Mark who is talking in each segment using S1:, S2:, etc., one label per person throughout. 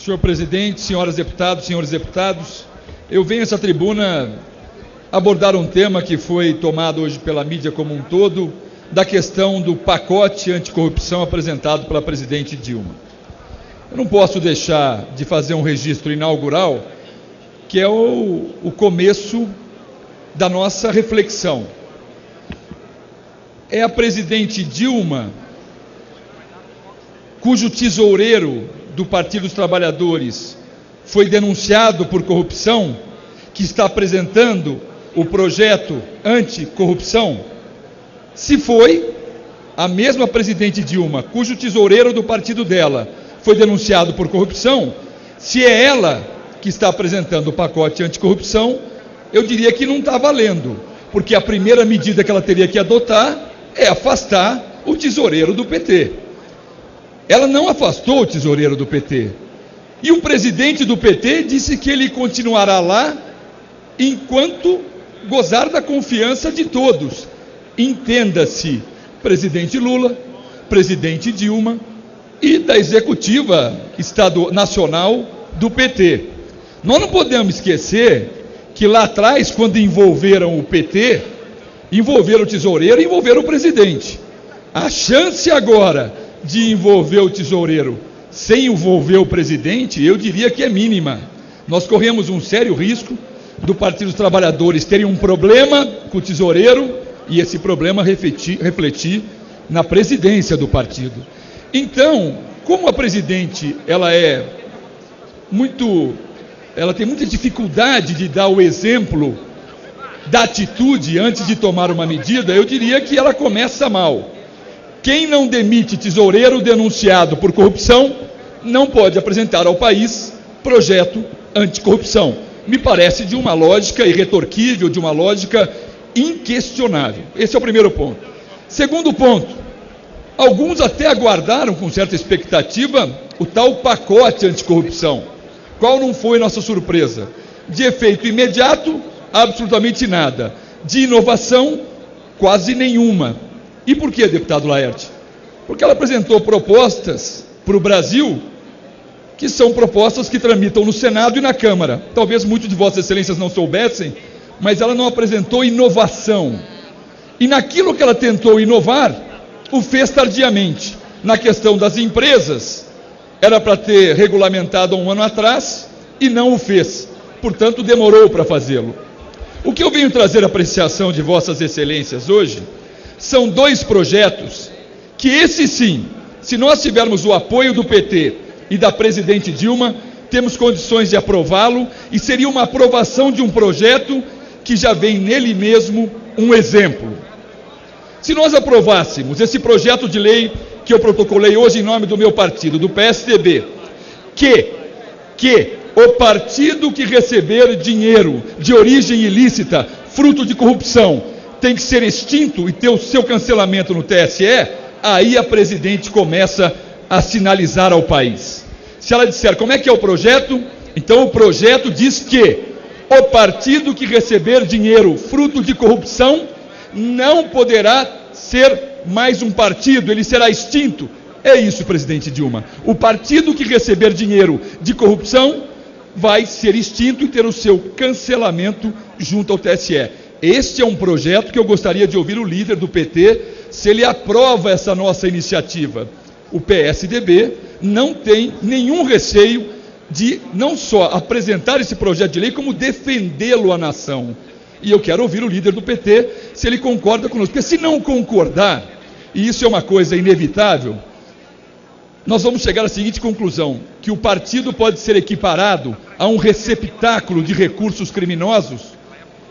S1: Senhor presidente, senhoras deputadas, senhores deputados, eu venho a essa tribuna abordar um tema que foi tomado hoje pela mídia como um todo, da questão do pacote anticorrupção apresentado pela presidente Dilma. Eu não posso deixar de fazer um registro inaugural, que é o começo da nossa reflexão. É a presidente Dilma, cujo tesoureiro do Partido dos Trabalhadores foi denunciado por corrupção, que está apresentando o projeto anticorrupção? Se foi a mesma presidente Dilma, cujo tesoureiro do partido dela foi denunciado por corrupção, se é ela que está apresentando o pacote anticorrupção, eu diria que não está valendo, porque a primeira medida que ela teria que adotar é afastar o tesoureiro do PT. Ela não afastou o tesoureiro do PT. E o presidente do PT disse que ele continuará lá enquanto gozar da confiança de todos. Entenda-se, presidente Lula, presidente Dilma e da executiva nacional do PT. Nós não podemos esquecer que lá atrás, quando envolveram o PT, envolveram o tesoureiro e envolveram o presidente. A chance agora de envolver o tesoureiro sem envolver o presidente, eu diria que é mínima. Nós corremos um sério risco do Partido dos Trabalhadores terem um problema com o tesoureiro e esse problema refletir na presidência do partido. Então, como a presidente ela tem muita dificuldade de dar o exemplo da atitude antes de tomar uma medida, eu diria que ela começa mal. Quem não demite tesoureiro denunciado por corrupção não pode apresentar ao país projeto anticorrupção. Me parece de uma lógica irretorquível, de uma lógica inquestionável. Esse é o primeiro ponto. Segundo ponto, alguns até aguardaram com certa expectativa o tal pacote anticorrupção. Qual não foi nossa surpresa? De efeito imediato, absolutamente nada. De inovação, quase nenhuma. E por que, deputado Laerte? Porque ela apresentou propostas para o Brasil que são propostas que tramitam no Senado e na Câmara. Talvez muitos de vossas excelências não soubessem, mas ela não apresentou inovação. E naquilo que ela tentou inovar, o fez tardiamente. Na questão das empresas, era para ter regulamentado há um ano atrás e não o fez. Portanto, demorou para fazê-lo. O que eu venho trazer à apreciação de vossas excelências hoje são dois projetos que, esse sim, se nós tivermos o apoio do PT e da presidente Dilma, temos condições de aprová-lo, e seria uma aprovação de um projeto que já vem nele mesmo um exemplo. Se nós aprovássemos esse projeto de lei que eu protocolei hoje em nome do meu partido, do PSDB, que o partido que receber dinheiro de origem ilícita, fruto de corrupção, tem que ser extinto e ter o seu cancelamento no TSE, aí a presidente começa a sinalizar ao país. Se ela disser como é que é o projeto, então o projeto diz que o partido que receber dinheiro fruto de corrupção não poderá ser mais um partido, ele será extinto. É isso, presidente Dilma. O partido que receber dinheiro de corrupção vai ser extinto e ter o seu cancelamento junto ao TSE. Este é um projeto que eu gostaria de ouvir o líder do PT, se ele aprova essa nossa iniciativa. O PSDB não tem nenhum receio de não só apresentar esse projeto de lei, como defendê-lo à nação. E eu quero ouvir o líder do PT, se ele concorda conosco. Porque se não concordar, e isso é uma coisa inevitável, nós vamos chegar à seguinte conclusão, que o partido pode ser equiparado a um receptáculo de recursos criminosos,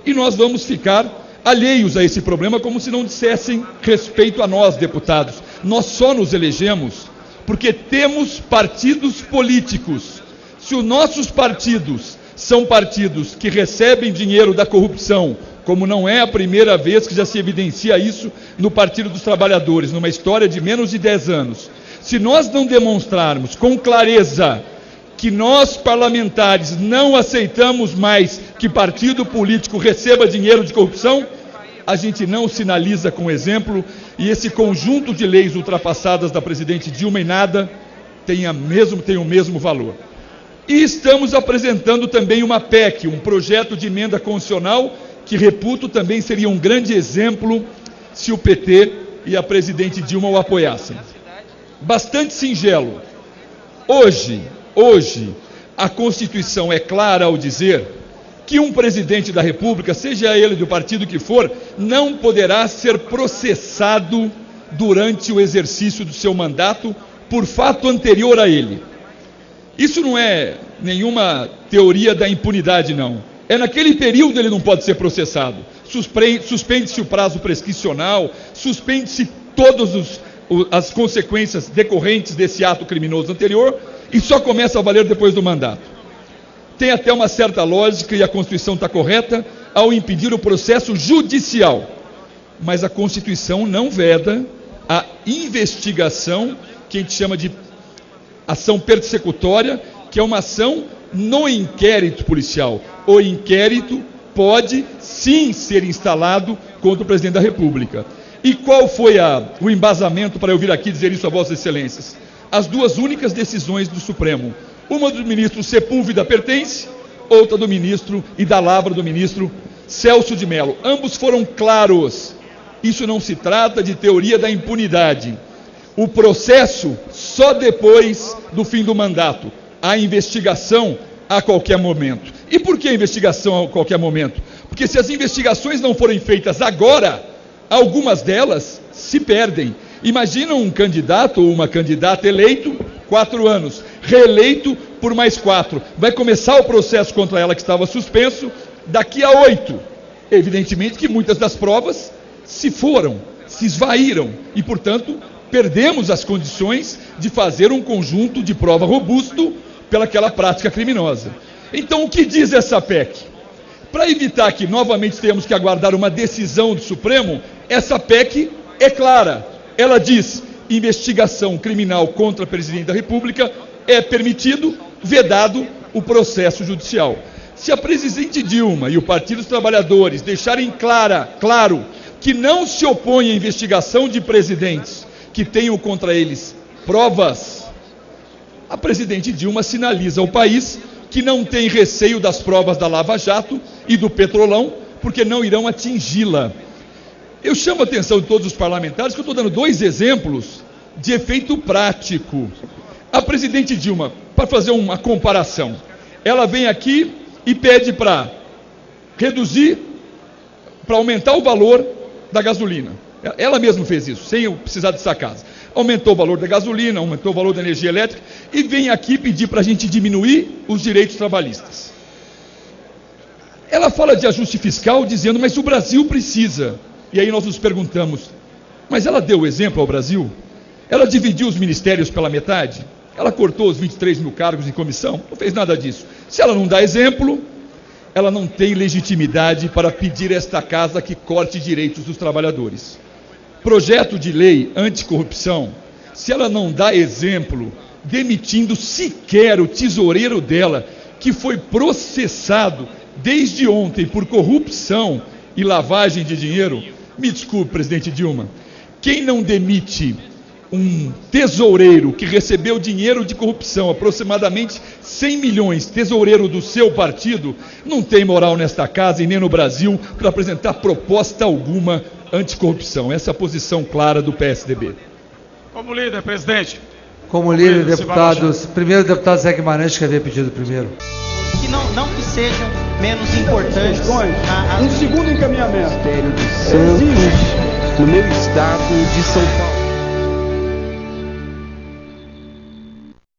S1: e nós vamos ficar alheios a esse problema, como se não dissessem respeito a nós, deputados. Nós só nos elegemos porque temos partidos políticos. Se os nossos partidos são partidos que recebem dinheiro da corrupção, como não é a primeira vez que já se evidencia isso no Partido dos Trabalhadores, numa história de menos de 10 anos, se nós não demonstrarmos com clareza que nós, parlamentares, não aceitamos mais que partido político receba dinheiro de corrupção, a gente não sinaliza com exemplo, e esse conjunto de leis ultrapassadas da presidente Dilma em nada tem o mesmo valor. E estamos apresentando também uma PEC, um projeto de emenda constitucional, que reputo também seria um grande exemplo se o PT e a presidente Dilma o apoiassem. Bastante singelo. Hoje, a Constituição é clara ao dizer que um presidente da República, seja ele do partido que for, não poderá ser processado durante o exercício do seu mandato por fato anterior a ele. Isso não é nenhuma teoria da impunidade, não. É naquele período ele não pode ser processado. Suspende-se o prazo prescricional, suspende-se todas as consequências decorrentes desse ato criminoso anterior e só começa a valer depois do mandato. Tem até uma certa lógica, e a Constituição está correta, ao impedir o processo judicial. Mas a Constituição não veda a investigação, que a gente chama de ação persecutória, que é uma ação no inquérito policial. O inquérito pode sim ser instalado contra o presidente da República. E qual foi o embasamento para eu vir aqui dizer isso a Vossas Excelências? As duas únicas decisões do Supremo. Uma do ministro Sepúlveda Pertence, outra do ministro e da lavra do ministro Celso de Mello. Ambos foram claros. Isso não se trata de teoria da impunidade. O processo só depois do fim do mandato. A investigação a qualquer momento. E por que a investigação a qualquer momento? Porque se as investigações não forem feitas agora, algumas delas se perdem. Imagina um candidato ou uma candidata eleito 4 anos, reeleito por mais 4. Vai começar o processo contra ela que estava suspenso daqui a 8. Evidentemente que muitas das provas se foram, se esvaíram e, portanto, perdemos as condições de fazer um conjunto de prova robusto pelaquela prática criminosa. Então, o que diz essa PEC? Para evitar que novamente tenhamos que aguardar uma decisão do Supremo, essa PEC é clara. Ela diz: investigação criminal contra o presidente da República é permitido, vedado o processo judicial. Se a presidente Dilma e o Partido dos Trabalhadores deixarem claro que não se opõe à investigação de presidentes que tenham contra eles provas, a presidente Dilma sinaliza ao país que não tem receio das provas da Lava Jato e do Petrolão, porque não irão atingi-la. Eu chamo a atenção de todos os parlamentares que eu estou dando 2 exemplos de efeito prático. A presidente Dilma, para fazer uma comparação, ela vem aqui e pede para reduzir, para aumentar o valor da gasolina. Ela mesma fez isso, sem eu precisar dessa casa. Aumentou o valor da gasolina, aumentou o valor da energia elétrica e vem aqui pedir para a gente diminuir os direitos trabalhistas. Ela fala de ajuste fiscal dizendo, mas o Brasil precisa. E aí nós nos perguntamos, mas ela deu exemplo ao Brasil? Ela dividiu os ministérios pela metade? Ela cortou os 23 mil cargos em comissão? Não fez nada disso. Se ela não dá exemplo, ela não tem legitimidade para pedir a esta casa que corte direitos dos trabalhadores. Projeto de lei anticorrupção, se ela não dá exemplo, demitindo sequer o tesoureiro dela, que foi processado desde ontem por corrupção e lavagem de dinheiro, me desculpe, presidente Dilma, quem não demite um tesoureiro que recebeu dinheiro de corrupção, aproximadamente 100 milhões, tesoureiro do seu partido, não tem moral nesta casa e nem no Brasil para apresentar proposta alguma anticorrupção. Essa é a posição clara do PSDB.
S2: Como líder, presidente.
S3: Como líder, deputados. Primeiro, deputado Zé Guimarães, que havia pedido primeiro.
S4: Que não que sejam menos importantes.
S5: Um segundo encaminhamento. Ministério de Santos, no meu estado de São Paulo.